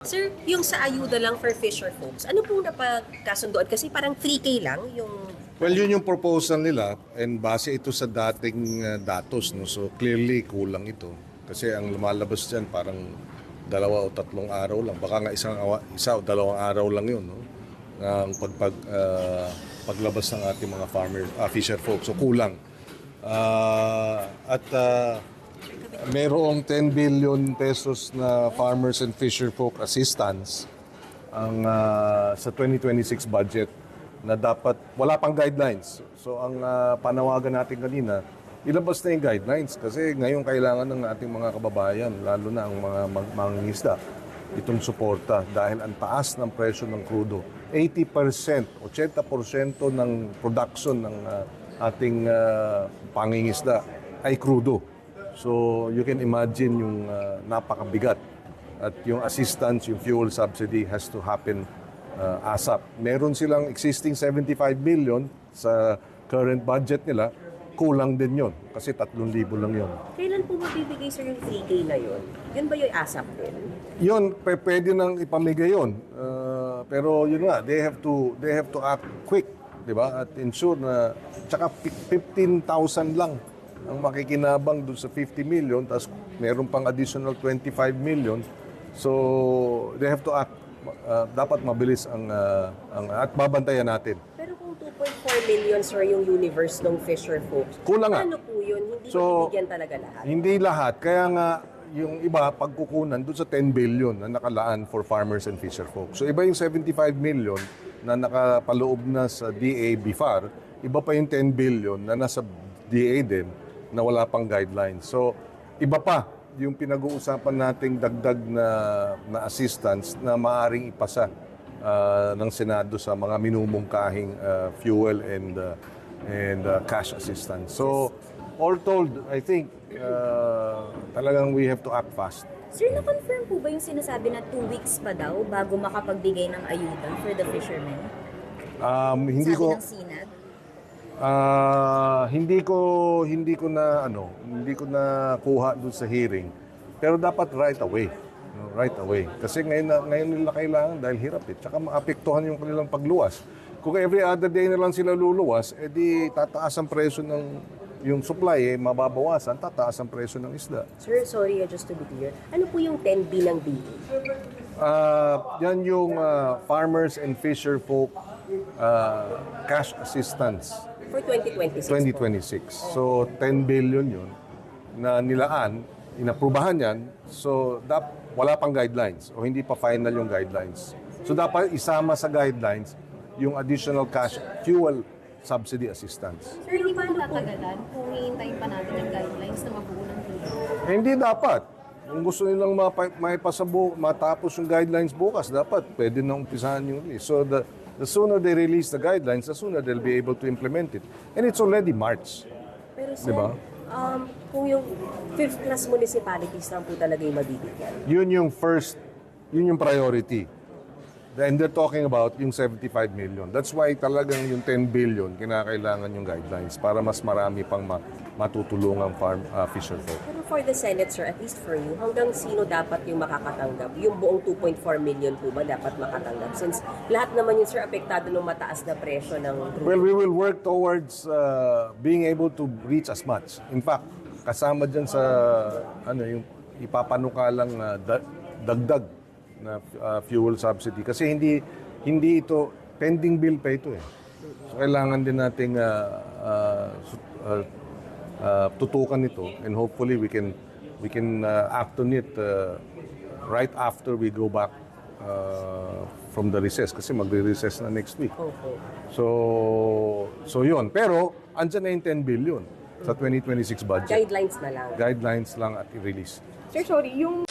Sir, yung sa ayuda lang for fisher folks, ano pong napagkasundoan? Kasi parang 3K lang yung... Well, yun yung proposal nila and base ito sa dating datos. No? So clearly kulang ito. Kasi ang lumalabas dyan parang 2 o 3 araw lang. Baka nga isa o 2 araw lang yun. No? Ang paglabas ng ating mga fisher folks. So kulang. Mayroong 10 billion pesos na farmers and fisher folk assistance ang sa 2026 budget na dapat wala pang guidelines. So ang panawagan natin kanina, ilabas na yung guidelines kasi ngayon kailangan ng ating mga kababayan, lalo na ang mga mangingisda, itong suporta dahil ang taas ng presyo ng krudo. 80%, 80% ng production ng ating pangingisda ay krudo. So you can imagine yung napakabigat at yung assistance, yung fuel subsidy has to happen ASAP. Meron silang existing 75 million sa current budget nila, kulang din yon kasi 3,000 lang yon. Kailan po mabibigay sir yung 3K na yun? Yun ba yung ASAP din? Yun, pwede nang ipamigay yun. Pero yun nga, they have to act quick, di ba? At ensure na, tsaka 15,000 lang ang makikinabang doon sa 50 million, tapos meron pang additional 25 million. So, they have to act. Dapat mabilis at babantayan natin. Pero kung 2.4 million sir yung universe ng fisher folks, Kulang nga. ano po yun? Hindi So, mabibigyan talaga lahat? Hindi lahat. Kaya nga, yung iba, pagkukunan doon sa 10 billion na nakalaan for farmers and fisher folk. So, iba yung 75 million na nakapaloob na sa DA BIFAR, iba pa yung 10 billion na nasa DA din, na wala pang guidelines. So, iba pa yung pinag-uusapan nating dagdag na assistance na maaring ipasa ng Senado sa mga minumungkahing fuel and cash assistance. So, all told, I think talagang we have to act fast. Sir, na-confirm po ba yung sinasabi na 2 weeks pa daw bago makapagbigay ng ayuda for the fishermen? Hindi Sabi ko ng Sinag? hindi ko na kuha doon sa hearing. Pero dapat right away. No, right away. Kasi ngayon nila kailangan dahil hirap eh. Tsaka maapektuhan yung kanilang pagluwas. Kung every other day na lang sila luluwas, edi tataas ang presyo ng yung supply mababawasan, tataas ang presyo ng isda. Sir, sorry, just to be clear. Ano po yung 10B ng DA? Yan yung farmers and fisher folk cash assistance. For 2026 2026. So, 10 billion yun na nilaan, inaprubahan yan. So, wala pang guidelines o hindi pa final yung guidelines. So, dapat isama sa guidelines yung additional cash fuel subsidy assistance. Sir, hindi ba tatagalan kung hihintayin pa natin yung guidelines na mabuo ng tulong? Hindi dapat. Kung gusto nilang matapos yung guidelines bukas, dapat pwede na umpisahan yung release. So, the sooner they release the guidelines, the sooner they'll be able to implement it. And it's already March. Pero sir, Diba? Kung yung 5th class municipalities lang po talaga yung mabibigyan. Yun yung priority. And they're talking about yung 75 million. That's why talagang yung 10 billion, kinakailangan yung guidelines para mas marami pang matutulungang fisher folk. Pero for the Senate, sir, at least for you, hanggang sino dapat yung makakatanggap? Yung buong 2.4 million po ba dapat makatanggap? Since lahat naman yun, sir, apektado ng mataas na presyo ng crude. Well, we will work towards being able to reach as much. In fact, kasama dyan sa yung ipapanukalang dagdag na fuel subsidy. Kasi hindi ito, pending bill pa ito eh. So, kailangan din nating tutukan ito and hopefully we can act on it right after we go back from the recess kasi magre-recess na next week. So yun. Pero andyan na yung 10 billion sa 2026 budget. Guidelines na lang. Guidelines lang at i-release. Sir, sorry, yung